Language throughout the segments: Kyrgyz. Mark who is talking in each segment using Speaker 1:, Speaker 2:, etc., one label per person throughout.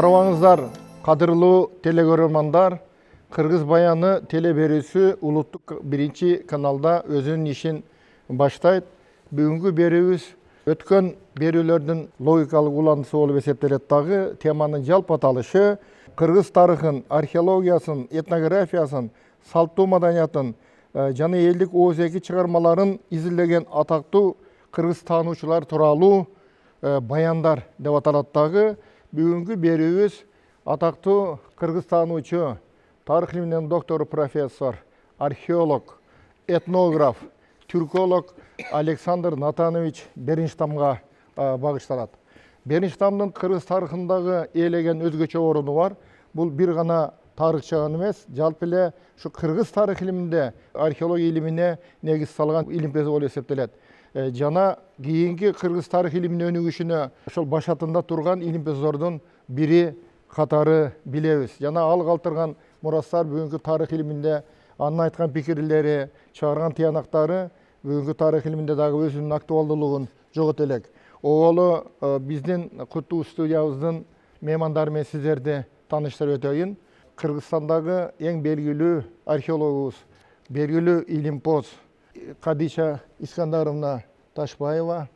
Speaker 1: Арыбаңыздар, кадырлуу телекөрөрмандар, Кыргыз баяны телеберүүсү улуттук биринчи каналда өзүнүн ишин баштайт. Бүгүнкү берүүбүз өткөн берүүлөрдүн логикалык уландысы болуп эсептелет. Дагы теманын жалпы аталышы Кыргыз тарыхын, археологиясын, этнографиясын, салттуу маданиятын жана элдик ооз-эки чыгармаларын изилдеген атактуу кыргыз таануучулар тууралуу баяндар деп аталат. Дагы бүгүнкү берүүбүз атактуу кыргыз таануучу, тарых илиминин доктору, профессор, археолог, этнограф, түрколог Александр Натанович Беренштамга багышталат. Беренштамдын кыргыз тарыхындагы ээлеген өзгөчө орunu бар. Бул бир гана тарыхчы эмес, жалпы эле ушу кыргыз тарых илиминде археология илимине негиз салган илимпез болуп эсептелет. Жана кийинки кыргыз тарых илиминин өнүгүшүнө ошол башатында турган илимпездордун бири катары билебиз. Жана ал калтырган мурастар бүгүнкү тарых илиминде анын айткан пикирлери, чыгарган тыянактары бүгүнкү тарых илиминде дагы өзүнүн актуалдуулугун жогото элек. Оболу биздин куттуу студиябыздын меймандары менен сиздерди тааныштырып өтөйүн. Кыргызстандагы эң белгилүү археологубуз, белгилүү илимпоз Кадиша Искандаровна Ташбаева,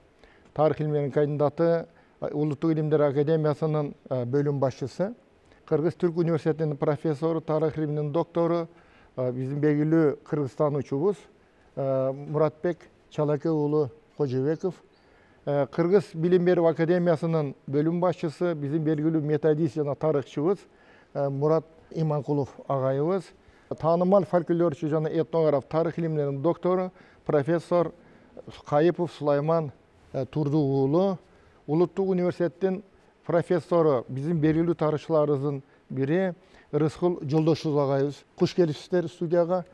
Speaker 1: тарых илиминин кандидаты, Улуттук илимдер академиясынын бөлүм башчысы, Кыргыз Түрк университетинин профессору, тарых илиминин доктору, биздин белгилүү кыргызстануучубуз Муратбек Чалаке уулу Кожобеков, Кыргыз билим берүү академиясынын бөлүм башчысы, биздин белгилүү методист жана тарыхчыбыз Мурат Иманкулов агайыбыз, таанымал фольклорчу жана этнограф, тарых илиминин доктору, профессор Кайыпов Сулайман Турду уулу, Улуттук университеттин профессору, биздин белгилүү тарыхчыларыбыздын бири Рыскул Жолдошов агайыбыз. Куш келипсиздер студияга.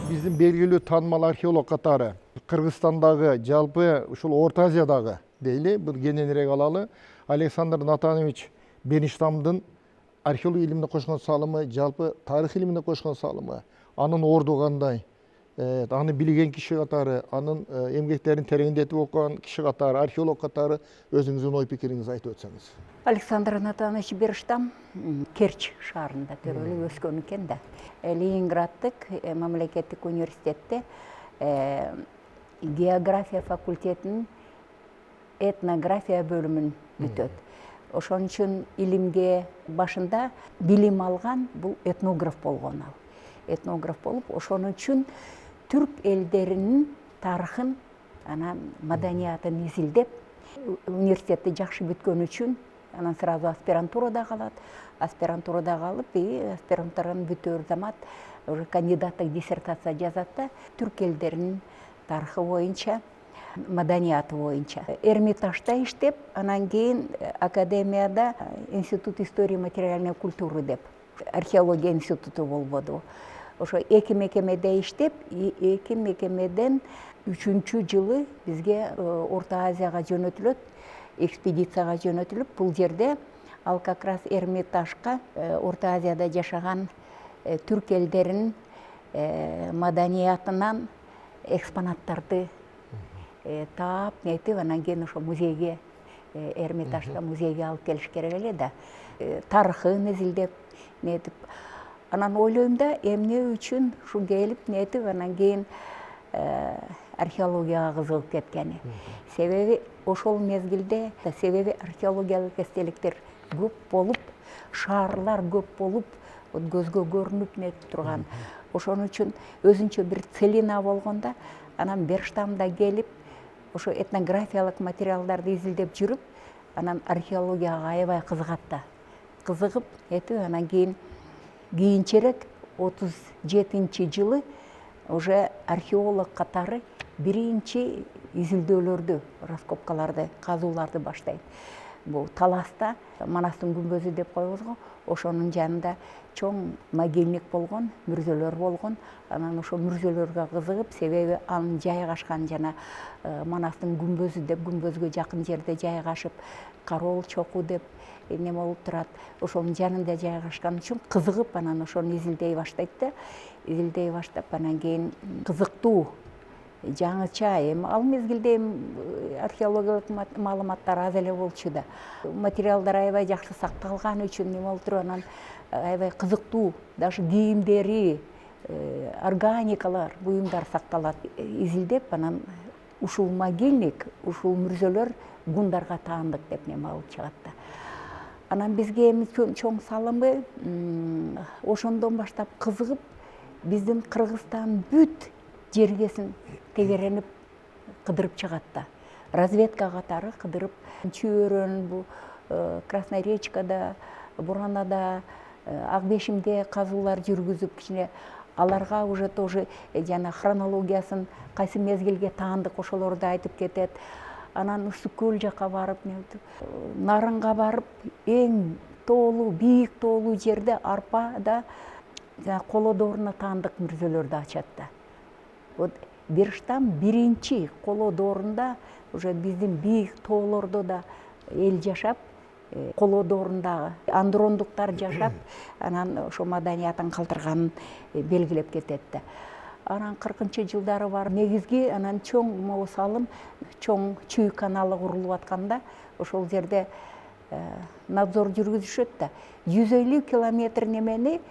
Speaker 1: Биздин белгилүү таанымал археолог катары Кыргызстандагы, жалпы ушул Орто Азиядагы дейли, бул кененирээк алалы, Александр Натанович Беренштамдын археология илимине кошкон салымы, жалпы тарых илимине кошкон салымы, анын орду кандай, аны билген киши катары, анын эмгектерин тереңдетип окуган киши катары, археолог катары өзүңүздүн ой пикириңизди айтып өтсөңүз.
Speaker 2: Александр Натанович Беренштам Керчь шаарында төрөлүп өскөн экен да. Ленинграддык мамлекеттик университетте география факультетинин этнография бөлүмүн бүтөт. Ошон үчүн илимге башында билим алган бул этнограф болгон ал. Этнограф болуп, ошон үчүн түрк элдеринин тарыхын, анан маданиятын изилдеп, университетти жакшы бүткөн үчүн анан сразу аспирантурада калат. Аспирантурада калып, аспирантураны бүтөр замат уже кандидаттык диссертация жазат да, түрк элдеринин тарыхы боюнча, маданияты боюнча. Эрмитажда иштеп, анан кийин академияда Институт истории материальной культуры деп, археология институту болбоду. Ошо эки мекемеде иштеп, эки мекемеден 3-чү жылы бизге Орто Азияга жөнөтүлөт, экспедицияга жөнөтүлүп, бул жерде ал как раз Эрмитажга Орто Азияда жашаган түрк элдеринин маданиятынан экспонаттарды таап, нетип, анан кийин ошо музейге, Эрмитажга музейге алып келиш керек эле да. Тарыхын изилдеп, нетип, анан ойлойм да, эмне үчүн ушу келип, нетип, анан кийин археологияга кызыгып кеткени. Себеби ошол мезгилде, себеби археологиялык эстеликтер көп болуп, шаарлар көп болуп, көзгө көрүнүп нетип турган. Ошон үчүн өзүнчө бир целина болгондо, анан Беренштамда келип, ошо этнографиялык материалдарды изилдеп жүрүп, анан археологияга аябай кызыгат да. Кызыгып, нетип, анан кийинчерээк 37-жылы уже археолог катары биринчи изилдөөлөрдү, раскопкаларды, казууларды баштайт. Бул Таласта Манастын күмбөзү деп коебуз го, ошонун жанында чоң могильник болгон, мүрзөлөр болгон. Анан ошо мүрзөлөргө кызыгып, себеби анын жайгашкан жана Манастын күмбөзү деп, күмбөзгө жакын жерде жайгашып, Кароол чоку деп неме болуп турат. Ошонун жанында жайгашкан үчүн кызыгып, анан ошону изилдей баштайт да. Изилдей баштап, анан кийин кызыктуу жаңыча эми ал мезгилде археологиялык маалыматтар аз эле болчу да. Материалдар аябай жакшы сакталган үчүн неме болуп туруп анан аябай кызыктуу, даже кийимдери, органикалар, буюмдар сакталат. Изилдеп анан ушул могильник, ушул мүрзөлөр гундарга таандык деп неме алып чыгат да. Анан бизге эми чоң салымы ошондон баштап кызыгып, биздин Кыргызстан бүт жергесин тегеренип кыдырып чыгат да. Разведка катары кыдырып, Чүйөрөн, бу Красная Речкада, Буранада, Ак Бешимде казуулар жүргүзүп, кичине аларга уже тоже жана хронологиясын кайсы мезгилге таандык ошолорду айтып кетет. Анан Ысык көл жака барып, Нарынга барып, эң тоолуу, бийик тоолуу жерде арпада коло дооруна таандык мүрзөлөрдү ачат да. Вот Берштам биринчи коло доорунда, уже биздин бийик тоолордо да эл жашап, коло доорундагы андрондуктар жашап, анан ошо маданиятын калтырганын белгилеп кетет да. Анан 40-жылдары бар негизги анан чоң могу салым, чоң Чүй каналы курулуп атканда, ошол жерде надзор жүргүзүшөт да. 150 километр немени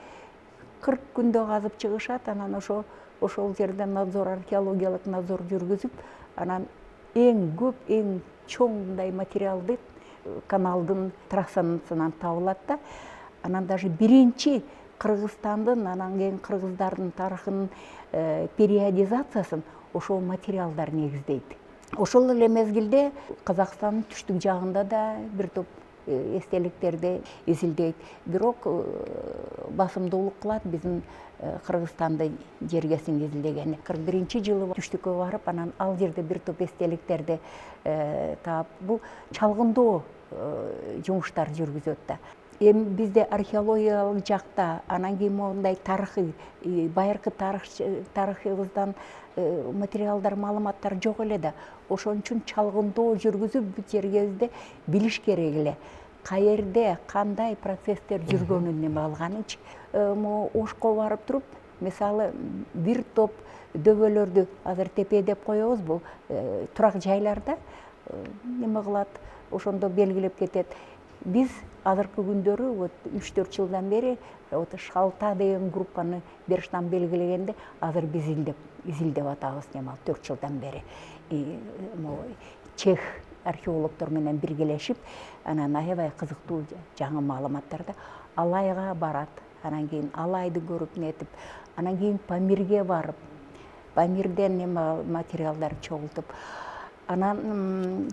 Speaker 2: 40 күндө казып чыгышат, анан ошол жерде надзор, археологиялык надзор жүргүзүп, анан эң көп, эң чоң мындай материалды каналдын трассасынан табылат да. Анан даже биринчи Кыргызстандын, анан кийин кыргыздардын тарыхынын периодизациясын ошол материалдар негиздейт. Ошол эле мезгилде Казакстандын түштүк жагында да бир топ эстеликтерди изилдейт. Бирок басымдуулук кылат биздин Кыргызстанды жергесин изилдегени. 41-жылы түштүккө барып, анан ал жерде бир топ эстеликтерди таап, бул чалгындоо жумуштар жүргүзөт да. Эми бизде археологиялык жакта, анан кийин мондай тарыхый, байыркы тарыхыбыздан материалдар, маалыматтар жок эле да. Ошон үчүн чалгындоо жүргүзүп, бүт жергебизде билиш керек эле. Каерде, кандай процесстер жүргөнүн неме алганычы. Ошко барып туруп, мисалы, бир топ дөбөлөрдү азыр тепе деп коебуз, бул турак жайларда неме кылат, ошондо белгилеп кетет. Биз азыркы күндөрү 3-4 жылдан бери Шалта деген группаны Берштам белгилегенде, азыр биз изилдеп атабыз неме 4 жылдан бери. Чех археологдор менен биргелешип, анан аябай кызыктуу жаңы маалыматтарды Алайга барат. Анан кийин Алайды көрүп нетип, анан кийин Памирге барып, Памирден неме материалдар чогултуп, анан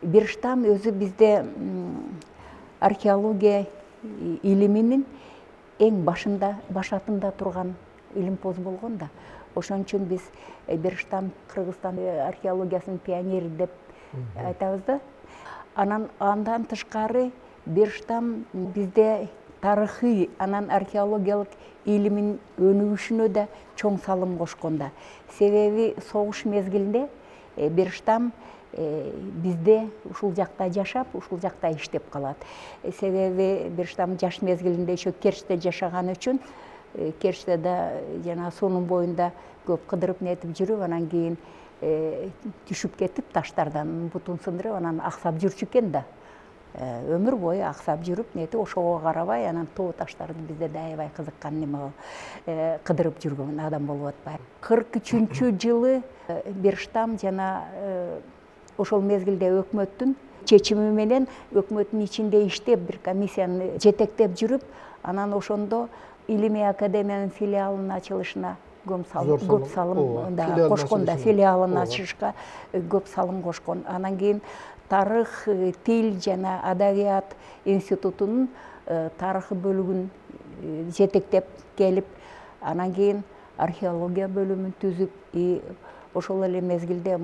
Speaker 2: Берштам өзү бизде археология илиминин эң башатында турган илимпоз болгон да. Ошон үчүн биз Берштам Кыргызстан археологиясынын пионери деп айтабыз да. Анан андан тышкары Берштам бизде тарыхый, анан археологиялык илимин өнүгүшүнө да чоң салым кошкон да. Себеби согуш мезгилинде Берштам бизде ушул жакта жашап, ушул жакта иштеп калат. Себеби Берштам жаш мезгилинде еще Керчте жашаган үчүн, Керчте да жана суунун боюнда көп кыдырып нетип жүрүп, анан кийин түшүп кетип таштардан бутун сындырып, анан аксап жүрчү экен да. Өмүр бою аксап жүрүп нетип, ошого карабай, анан тоо таштарды бизде да аябай кызыккан неме кыдырып жүргөн адам болуп атпайбы. 43-жылы Берштам жана ошол мезгилде өкмөттүн чечими менен, өкмөттүн ичинде иштеп, бир комиссияны жетектеп жүрүп, анан ошондо Илимий академиянын филиалынын ачылышына көп салым кошкон да, филиалын ачышка көп салым кошкон. Анан кийин тарых, тил жана адабият институтунун тарыхы бөлүгүн жетектеп келип, анан кийин археология бөлүмүн түзүп, ошол эле мезгилде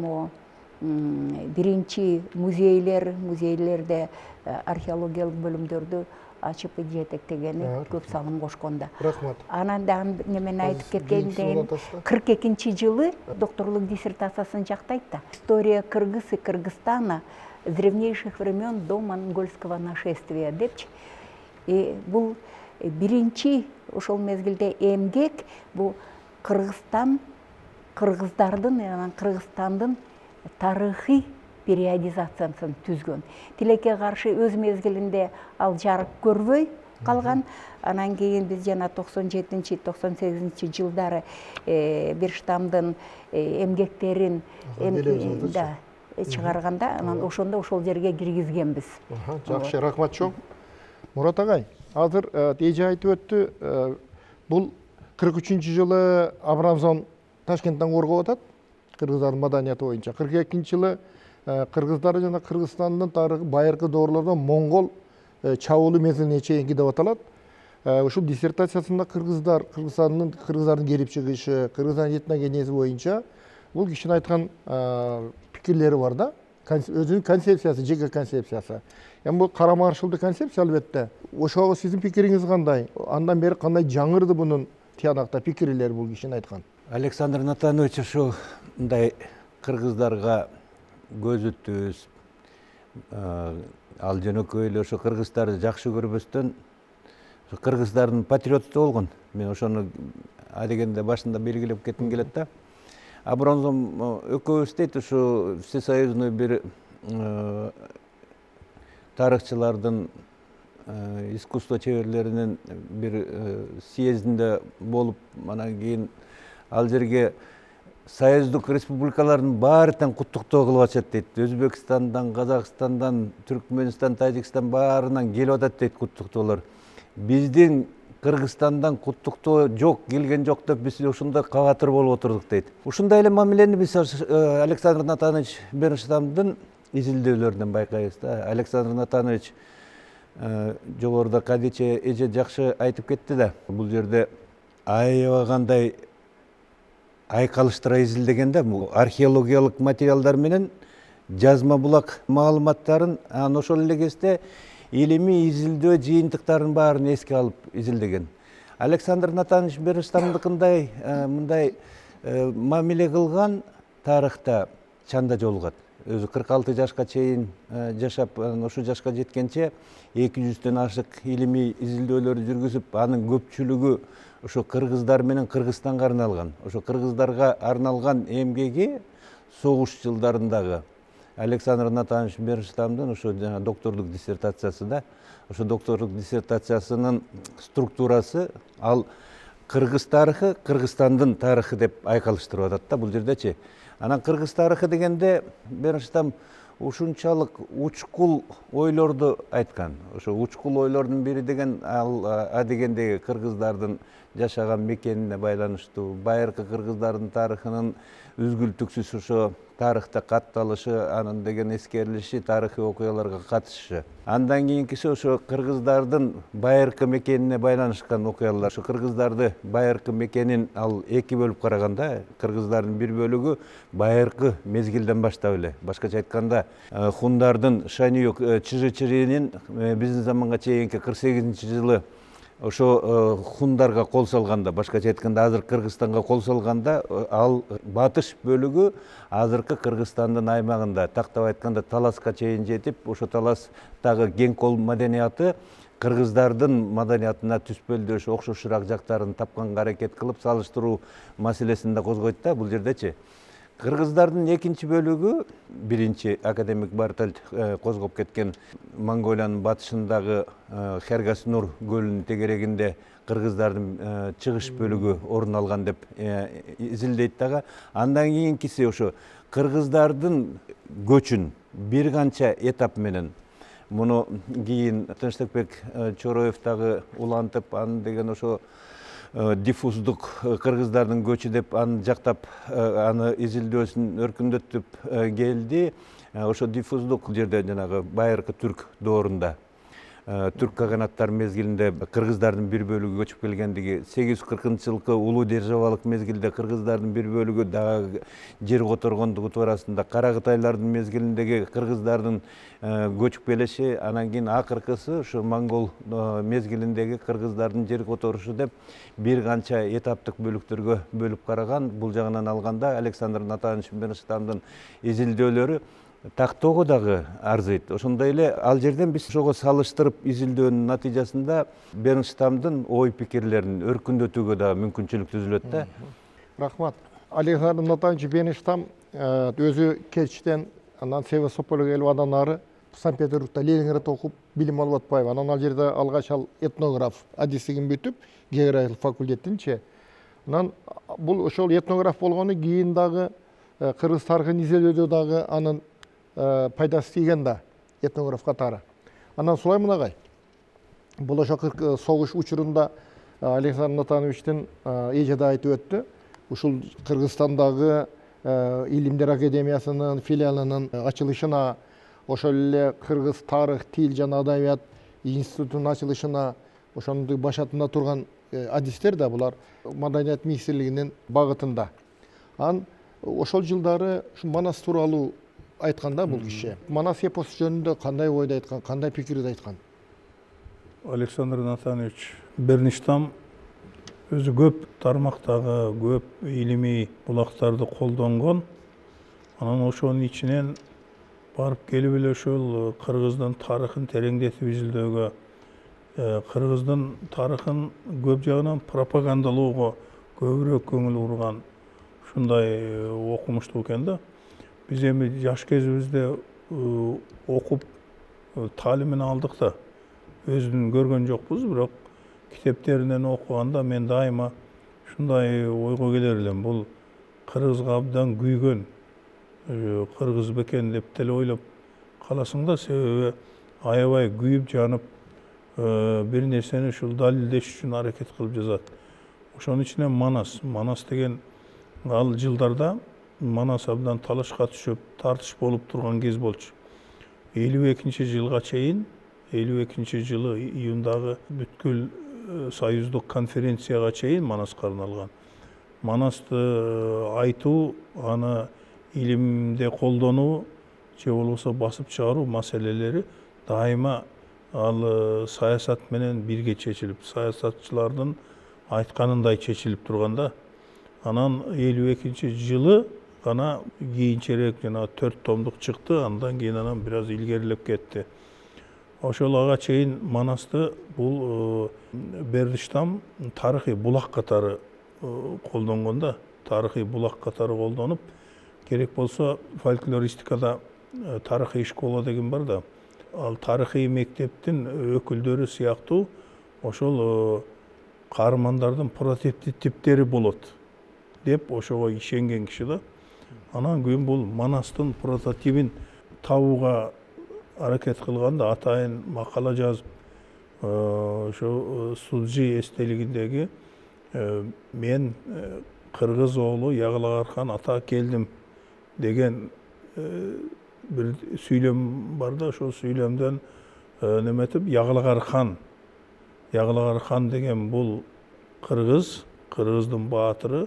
Speaker 2: биринчи музейлерде археологиялык бөлүмдөрдү ачып жетектегени көп салым кошкон да.
Speaker 1: Рахмат.
Speaker 2: Анан дагы немени айтып кеткенден 42-жылы докторлук диссертациясын жактайт да. История Кыргыз и Кыргызстана с древнейших времен до монгольского нашествия депчи. Бул биринчи ошол мезгилде эмгек, бул Кыргызстан кыргыздардын анан Кыргызстандын тарыхый периодизациясын түзгөн. Тилекке каршы өз мезгилинде ал жарык көрбөй калган. Анан кийин биз жана 97-98 жылдары Бирштамдын эмгектерин чыгарганда, анан ошондо ошол жерге киргизгенбиз.
Speaker 1: Жакшы, рахмат чоң. Мурат агай, азыр эже айтып өттү, бул 43 жылы Абрамсон Ташкенттен коргоп атат, кыргыздардын маданияты боюнча. 42 жылы кыргыздар жана Кыргызстандын тарыхы байыркы доорлордон моңгол чабуулу мезгилине чейинки деп аталат. Ушул диссертациясында кыргыздардын келип чыгышы, Кыргызстан этногенези боюнча бул кишинин айткан пикирлери бар да, өзүнүн концепциясы, жеке концепциясы. Эми бул карама каршылдуу концепция албетте. Ошого сиздин пикириңиз кандай? Андан бери кандай жаңырды бунун тиянакта пикирлери бул кишинин айткан?
Speaker 3: Александр Натанович ушундай кыргыздарга көзү түз, ал жөнөкөй эле ошо кыргыздарды жакшы көрбөстөн кыргыздардын патриоту болгон. Мен ошону адегенде башында белгилеп кетким келет да. Абрамсон экөөбүз дейт, ушу всесоюзный бир тарыхчылардын, искусство чеберлеринин бир съездинде болуп, анан кийин ал жерге союздук республикалардын баары тең куттуктоо кылып атышат дейт. Өзбекстандан, Казакстандан, Түркмөнстан, Тажикстан баарынан келип атат дейт куттуктоолор. Биздин Кыргызстандан куттуктоо жок, келген жок деп биз ушундай кабатыр болуп отурдук дейт. Ушундай эле мамилени биз Александр Натанович Бернштамдын изилдөөлөрүнөн байкайбыз да. Александр Натанович жогоруда Кадиче эже жакшы айтып кетти да. Бул жерде аябагандай айкалыштыра изилдегенде археологиялык материалдар менен жазма булак маалыматтарын, анан ошол эле кезде илимий изилдөө жыйынтыктарын баарын эске алып изилдеген. Александр Натанович Бернштамдыкындай мындай мамиле кылган тарыхта чанда жолугат. Өзү 46 жашка чейин жашап, ошол жашка жеткенче 200дөн ашык илимий изилдөөлөрдү жүргүзүп, анын көпчүлүгү ошо кыргыздар менен Кыргызстанга арналган. Ошо кыргыздарга арналган эмгеги согуш жылдарындагы Александр Натанович Бернштамдын ошо докторлук диссертациясы да. Ошо докторлук диссертациясынын структурасы ал кыргыз тарыхы, Кыргызстандын тарыхы деп айкалыштырып атат да бул жердечи. Анан кыргыз тарыхы дегенде Бернштам ушунчалык учкул ойлорду айткан. Ошо учкул ойлордун бири деген ал адегендеги кыргыздардын жашаган мекенине байланыштуу, байыркы кыргыздардын тарыхынын үзгүлтүксүз ошо тарыхта катталышы, анын деген эскерилиши, тарыхый окуяларга катышышы. Андан кийинкиси ошо кыргыздардын байыркы мекенине байланышкан окуялар. Ошо кыргыздарды байыркы мекенин ал эки бөлүп караганда, кыргыздардын бир бөлүгү байыркы мезгилден баштап эле, башкача айтканда, хундардын Шанюк Чижичиринин биздин заманга чейинки 48-жылы ошо хундарга кол салганда, башкача айтканда азыр Кыргызстанга кол салганда, ал батыш бөлүгү азыркы Кыргызстандын аймагында, тактап айтканда Таласка чейин жетип, ошо Таластагы кең кол маданияты кыргыздардын маданиятына түспөлдөш, окшошураак жактарын тапканга аракет кылып, салыштыруу маселесин да козгойт да бул жердечи. Кыргыздардын экинчи бөлүгү, биринчи академик Бартальд козгоп кеткен Монголиянын батышындагы Хергас-Нур көлүнүн тегерегинде кыргыздардын чыгыш бөлүгү орун алган деп изилдейт дагы. Андан кийинкиси ошо кыргыздардын көчүн бир канча этап менен, муну кийин Тынчтыкбек Чороев дагы улантып, анын деген ошо диффуздук кыргыздардын көчү деп аны жактап, аны изилдөөсүн өркүндөтүп келди. Ошо диффуздук жерде жанагы байыркы түрк доорунда, түрк каганаттар мезгилинде кыргыздардын бир бөлүгү көчүп келгендиги, 840-жылкы улуу державалык мезгилде кыргыздардын бир бөлүгү дагы жер которгондугу туурасында, Каракытайлардын мезгилиндеги кыргыздардын көчүп келиши, анан кийин акыркысы ошо монгол мезгилиндеги кыргыздардын жер которушу деп бир канча этаптык бөлүктөргө бөлүп караган. Бул жагынан алганда Александр Натанович Бернштамдын изилдөөлөрү тактоого дагы арзыйт. Ошондой эле ал жерден биз ошого салыштырып изилдөөнүн натыйжасында Бернштамдын ой пикирлерин өркүндөтүүгө дагы мүмкүнчүлүк түзүлөт да.
Speaker 1: Рахмат. Александр Натанович Бенештам өзі Керчьтен, анан Севастополга келіп адан ары Санкт-Петербургта Ленинград оқып билим алып атпайбы. Анан ал жерде алгач ал этнограф адистигин бүтүп, география факультетинче. Анан бул ошол этнограф болгону кийин дагы кыргыз тарыхын изилдөөдө дагы анын пайдасы тийген да этнограф катары. Анан Сулайман агай, бул ошо согуш учурунда Александр Натановичтин эже да айтып өттү. Ушул Кыргызстандагы илимдер академиясынын филиалынын ачылышына, ошол эле кыргыз тарых, тил жана адабият институтунун ачылышына ошонун башатында турган адистер да булар Маданият министрлигинин багытында. Ошол жылдары Манас тууралуу айтканда бул киши. Манас эпосу жөнүндө кандай ойду айткан, кандай пикирди айткан?
Speaker 4: Александр Натанович Берништам өзү көп тармактагы көп илимий булактарды колдонгон. Анан ошонун ичинен барып келип эле ошол кыргыздын тарыхын тереңдетип изилдөөгө, кыргыздын тарыхын көп жагынан пропагандалоого көбүрөөк көңүл бурган ушундай окумуштуу экен да. Биз эми жаш кезибизде окуп таалимин алдык да, өзүн көргөн жокпуз, бирок китептеринен окуганда мен дайыма ушундай ойго келер элем. Бул кыргызга абдан күйгөн кыргыз бекен деп деле ойлоп каласың да, себеби аябай күйүп жанып бир нерсени ушул далилдеш үчүн аракет кылып жазат. Ошонун ичинен Манас деген ал жылдарда Манас абдан талашка түшүп, тартыш болуп турган кез болчу. 52-жылга чейин, 52-жылы июндагы бүткүл союздук конференцияга чейин Манаска арналган. Манасты айтуу, аны илимде колдонуу же болбосо басып чыгаруу маселелери дайыма ал саясат менен бирге чечилип, саясатчылардын айтканындай чечилип турганда. Анан 52-жылы гана кийинчерээк жана 4 томдук чыкты, андан кийин анан бир аз илгерилеп кетти. Ошол ага чейин Манасты бул Берништам тарыхый булак катары колдонгон да, тарыхый булак катары колдонуп, керек болсо фольклористикада тарыхый школа деген бар да, ал тарыхый мектептин өкүлдөрү сыяктуу ошол каармандардын прототиптери болот деп ошого ишенген киши да. Анан кийин бул Манастын прототипин табууга аракет кылганда атайын макала жазып, ошо Суджи эстелигиндеги мен кыргыз оолу Ягылагархан ата келдим деген бир сүйлөм бар да, ошол сүйлөмдөн неметип Ягылагархан деген бул кыргыздын баатыры,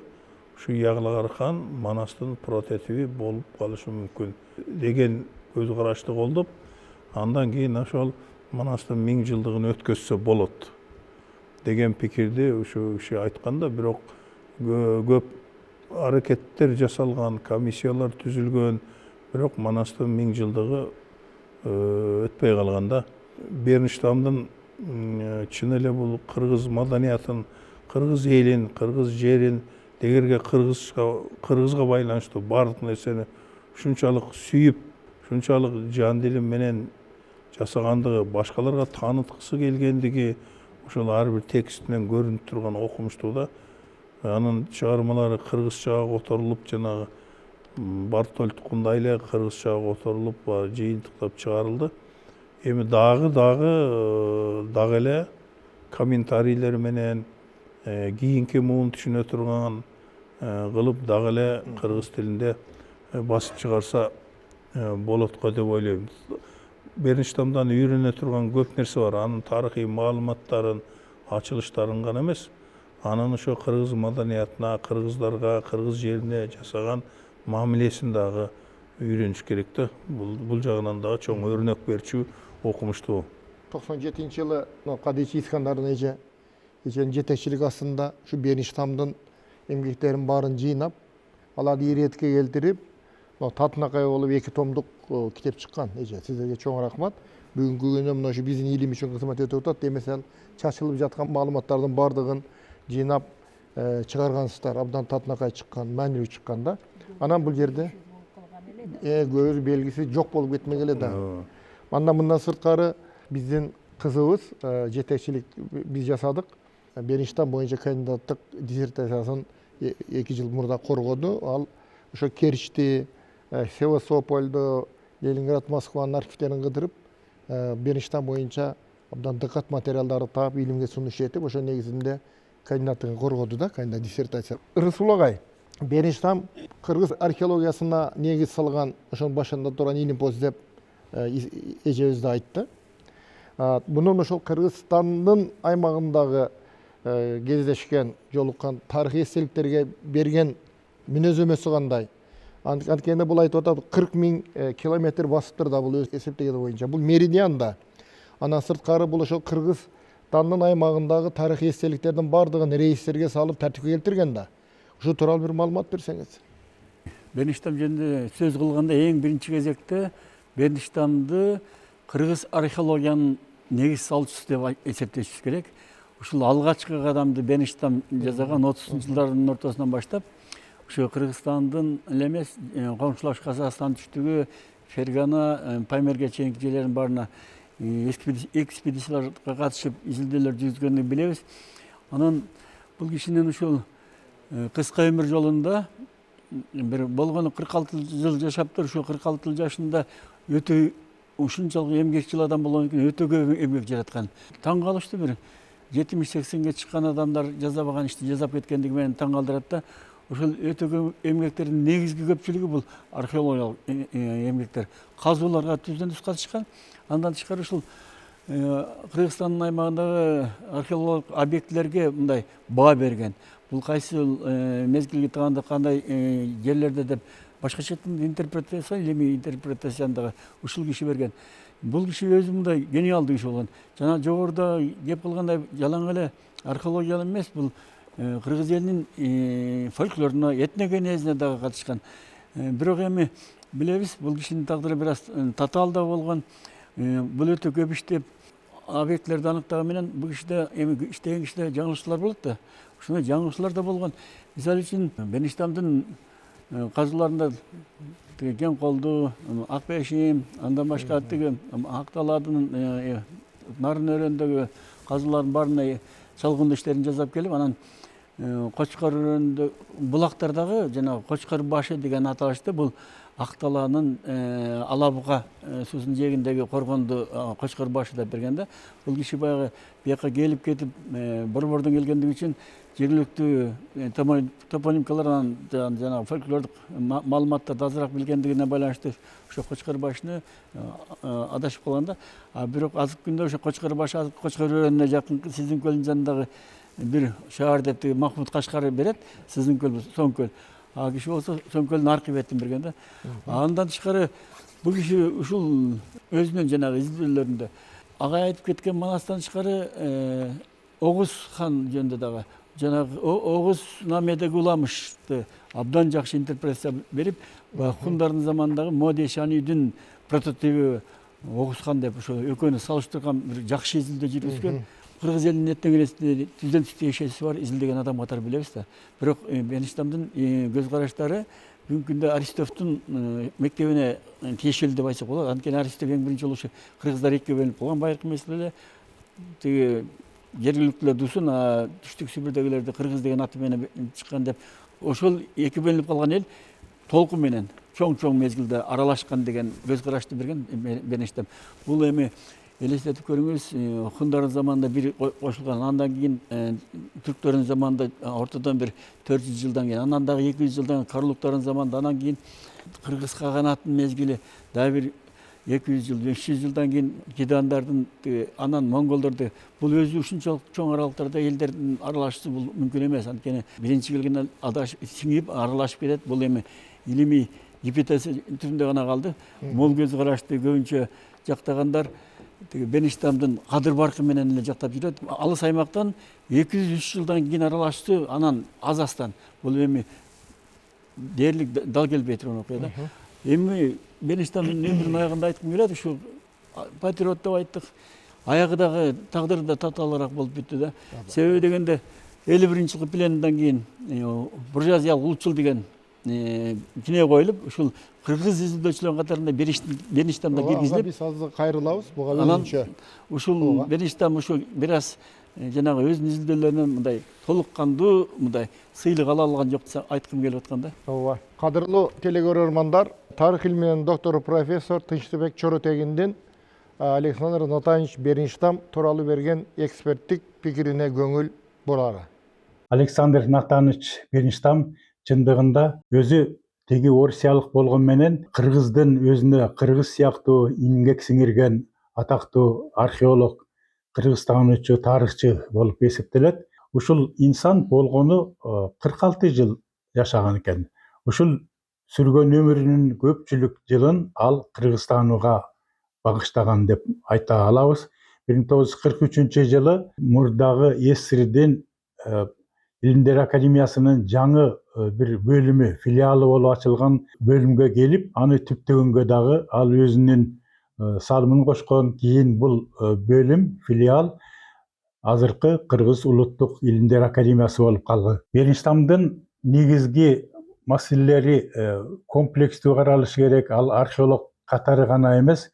Speaker 4: ушу Ягылагархан Манастын прототиби болуп калышы мүмкүн деген көз карашты колдоп, андан кийин ошол Манастын 1000 жылдыгын өткөзсө болот деген пикирди ушу киши айткан да. Бирок көп аракеттер жасалган, комиссиялар түзүлгөн, бирок Манастын 1000 жылдыгы өтпөй калган да. Берништамдын чын эле бул кыргыз маданиятын, кыргыз элин, кыргыз жерин, дегерге кыргызга байланыштуу баардык нерсени ушунчалык сүйүп, ушунчалык жан дилим менен жасагандыгы, башкаларга тааныткысы келгендиги ошол ар бир текстинен көрүнүп турган окумуштуу да. Анын чыгармалары кыргызчага которулуп, жанагы Бартольд Кундай эле кыргызчага которулуп, жыйынтыктап чыгарылды. Эми дагы эле комментарийлер менен кийинки муун түшүнө турган кылып дагы эле кыргыз тилинде басып чыгарса болот го деп ойлойм. Берништамдан үйрөнө турган көп нерсе бар. Анын тарыхый маалыматтарын, ачылыштарын гана эмес, анын ошо кыргыз маданиятына, кыргыздарга, кыргыз жерине жасаган мамилесин дагы үйрөнүш керек да. Бул жагынан дагы чоң өрнөк берчү, окумуштуу.
Speaker 1: 97-жылы Кадыйчы Искандардын эженин жетекчилик астында ушу Берништамдын эмгектерин баарын жыйнап, аларды иретке келтирип, татынакай болуп 2 томдук китеп чыккан. Эже, сиздерге чоң рахмат. Бүгүнкү күндө мына ушу биздин илим үчүн кызмат өтүп атат. Демесел, чачылып жаткан маалыматтардын баардыгын жыйнап чыгаргансыздар, абдан татынакай чыккан, маанилүү чыккан да. Анан бул жерде көз белгиси жок болуп кетмек эле да. Андан мындан сырткары биздин кызыбыз жетекчилик биз жасадык. Бериштан боюнча кандидаттык диссертациясын 2 жыл мурда коргоду. Ал ошо Керчти, Севастополду, Ленинград, Москванын архивтерин кыдырып, Бериштан боюнча абдан дыкат материалдарды таап, илимге сунуш этип, ошо негизинде кандидаттыгын коргоду да, кандидат диссертация. Рысул агай, Бериштам кыргыз археологиясына негиз салган, ошонун башында турган илимпоз деп эжебиз да айтты. Бунун ошол Кыргызстандын аймагындагы кездешкен, жолуккан тарыхый эстеликтерге берген мүнөзөмөсү кандай? Анткени бул айтып атат, 40 000 километр басыптыр да бул эсептегени боюнча. Бул меридиан да. Анан сырткары бул ошол Кыргызстандын аймагындагы тарыхый эстеликтердин бардыгын рейстерге салып тартипке келтирген да. Ошо тууралуу бир маалымат берсеңиз.
Speaker 5: Бериштам жөнүндө сөз кылганда эң биринчи кезекте Бериштамды кыргыз археологиянын негиз салуучусу деп эсептешибиз керек. Ушул алгачкы кадамды Бериштам жасаган 30-жылдардын ортосунан баштап, ошо Кыргызстандын эле эмес, коңшулаш Казакстан түштүгү, Фергана, Памирге чейинки жерлердин баарына экспедицияларга катышып изилдөөлөр жүргүзгөнүн билебиз. Анан бул кишинин ушул кыска өмүр жолунда бир болгону 46 жыл жашаптыр. Ушул 46 жыл жашында өтө ушунчалык эмгекчил адам болгон экен, өтө көп эмгек жараткан. Таң калыштуу бир 70-80ге чыккан адамдар жазабаган ишти жасап кеткендиги менен таң калтырат да. Ошол өтө көп эмгектердин негизги көпчүлүгү бул археологиялык эмгектер. Казууларга түздөн-түз катышкан. Андан тышкары ушул Кыргызстандын аймагындагы археологиялык объектилерге мындай баа берген. Бул кайсы мезгилге таганда кандай жерлерде деп башкача интерпретация, илимий интерпретацияны ушул киши берген. Бул киши өзү мындай гениалдуу киши болгон. Жана жогоруда кеп кылгандай жалаң эле археологиялык эмес, бул кыргыз элинин фольклоруна, этногенезине дагы катышкан. Бирок эми билебиз, бул кишинин тагдыры бир аз татаал да болгон. Бул өтө көп иштеп, объектилерди аныктаган менен бул кишиде эми иштеген кишиде жаңылыштуулар болот да. Ушундай жаңылыштуулар да болгон. Мисалы үчүн Бериштамдын казууларында Кен колду, Ак Бешим, андан башка тиги Акталадын нарын өрөөндөгү казуулардын баарына чалгындуу иштерин жасап келип, анан Кочкор өрөөнүндө булактардагы жана Кочкор башы деген аталышты бул Акталанын Алабуга суусунун жээгиндеги коргонду Кочкор башы деп берген да. Бул киши баягы бияка келип кетип борбордон келгендиги үчүн жергиликтүү топонимкалардан жана фольклордук маалыматтарды азыраак билгендигине байланыштуу ошо Кочкор башыны адашып калган да. Бирок азыркы күндө ошо Кочкор башы Кочкор өрөөнүнө жакын Сиздин көлдүн жанындагы бир шаар деп Махмуд Кашкары берет. Сиздин көл Соң көл. Киши болсо Соң көлдүн аркы бетин берген да. Андан тышкары бул киши ушул өзүнүн жанагы изилдөөлөрүндө агай айтып кеткен манастан тышкары Огуз хан жөнүндө дагы жанагы Огуз намедеги уламышты абдан жакшы интерпретация берип, хундардын заманындагы Моде Шанүйдүн прототиби Огуз хан деп ошо экөөнү салыштырган бир жакшы изилдөө жүргүзгөн. Кыргыз элинин этногенезинде түздөн түз тиешеси бар изилдеген адам катары билебиз да. Бирок Бериштамдын көз караштары бүгүнкү күндө Аристовдун мектебине тиешелүү деп айтсак болот. Анткени Аристов эң биринчи жолу кыргыздар экиге бөлүнүп калган байыркы мезгилде тиги жергиликтүүлөр дусун, түштүк Сибирдегилерди кыргыз деген аты менен чыккан деп ошол эки бөлүнүп калган эл толкун менен чоң мезгилде аралашкан деген көз карашты берген Бериштам. Бул эми элестетип көрүңүз, хундардын заманында бир кошулган, андан кийин түрктөрдүн заманында ортодон бир 400 жылдан кийин, андан дагы 200 жылдан карлуктардын заманында, андан кийин кыргыз каганаттын мезгили дагы бир 200 жыл, 500 жылдан кийин кидандардын, анан монголдорду, бул өзү ушунчалык чоң аралыктарда элдердин аралашуусу бул мүмкүн эмес. Анткени биринчи келген адашып, сиңип, аралашып кетет. Бул эми илимий гипотеза түрүндө гана калды. Мол көз карашты көбүнчө жактагандар Бериштамдын кадыр баркы менен эле жактап жүрөт. Алыс аймактан 200-300 жылдан кийин аралашты, анан Азастан. Бул эми дээрлик дал келбей турган окуя да. Эми Бериштамдын өмүрүнүн аягында айткым келет, ушу патриот деп айттык. Аягы дагы тагдыры да татаалыраак болуп бүттү да. Себеби дегенде 51 жылғы пленнен кейін буржуазиялық улутчул деген кине коюлуп ушул кыргыз изилдөөчүлөрүнүн катарында Берништам да киргизилип,
Speaker 1: Биз азыр кайрылабыз буга
Speaker 5: анан
Speaker 1: өзүнчө.
Speaker 5: ушул Берништам ушу бир аз жанагы өзүнүн изилдөөлөрүнөн мындай толук кандуу мындай сыйлык ала алган жок деп айткым келип аткан да.
Speaker 1: Ооба. Кадырлуу телегөрөрмандар, тарых илминин доктору профессор Тынчтыбек Чоротегиндин Александр Натанович Берништам тууралуу берген эксперттик пикирине көңүл бурары.
Speaker 6: Александр Натанович Берништам чындыгында өзү теги орусиялык болгон менен кыргыздын өзүнө кыргыз сыяктуу эмгек сиңирген атактуу археолог, кыргызстануучу, тарыхчы болуп эсептелет. Ушул инсан болгону 46 жыл жашаган экен. Ушул сүргөн өмүрүнүн көпчүлүк жылын ал Кыргызстанга багыштаган деп айта алабыз. 1943 жылы мурдагы СССРдин Илимдер Академиясынын жаңы бир бөлүмү, филиалы болуп ачылган бөлүмгө келип, аны түптөгөнгө дагы ал өзүнүн салымын кошкон. Кийин бул бөлүм, филиал азыркы Кыргыз Улуттук Илимдер Академиясы болуп калган. Берништамдын негизги маселелери комплекстүү каралышы керек. Ал археолог катары гана эмес,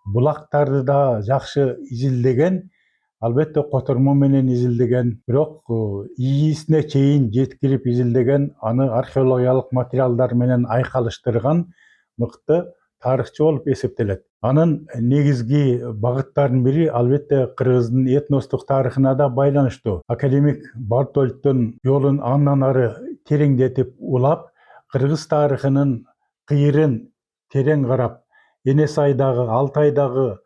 Speaker 6: булактарды да жакшы изилдеген, албетте котормо менен изилдеген, бирок ийисине чейин жеткирип изилдеген, аны археологиялык материалдар менен айкалыштырган мыкты тарыхчы болуп эсептелет. Анын негизги багыттарынын бири албетте Кыргыздын этностук тарыхына да байланыштуу. Академик Бартольдтун жолун андан ары тереңдетип улап, кыргыз тарыхынын кыйырын терең карап, Энесайдагы, Алтайдагы,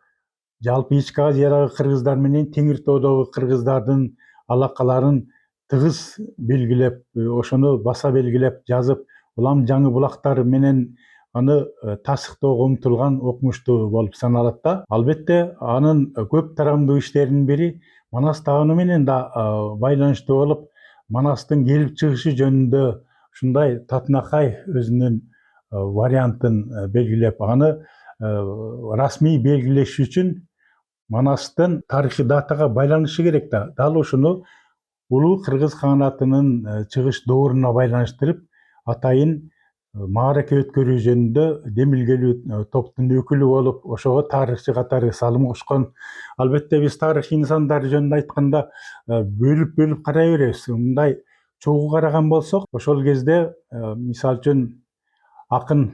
Speaker 6: жалпы Ички Азиядагы кыргыздар менен Теңир тоодогу кыргыздардын алакаларын тыгыз белгилеп, ошону баса белгилеп жазып, улам жаңы булактар менен аны тасыктоого умтулган окумуштуу болуп саналат да. Албетте анын көп тарамдуу иштеринин бири Манас таану менен да байланыштуу болуп, Манастын келип чыгышы жөнүндө ушундай татынакай өзүнүн вариантын белгилеп, аны расмий белгилеш үчүн Манастын тарыхый датага байланышы керек да. Дал ушуну улуу кыргыз каганатынын чыгыш дооруна байланыштырып, атайын маараке өткөрүү жөнүндө демилгелүү топтун өкүлү болуп, ошого тарыхчы катары салым кошкон. Албетте биз тарых инсандар жөнүндө айтканда бөлүп карай беребиз. Мындай чогуу караган болсок, ошол кезде мисалы үчүн акын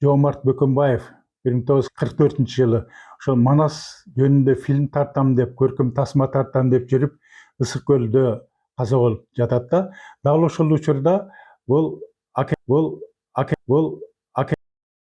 Speaker 6: Жоомарт Бөкөнбаев 1944 жылы ошол Манас жөнүндө фильм тартам деп, көркөм тасма тартам деп жүрүп, Ысык көлдө каза болуп жатат да. Дал ошол учурда бул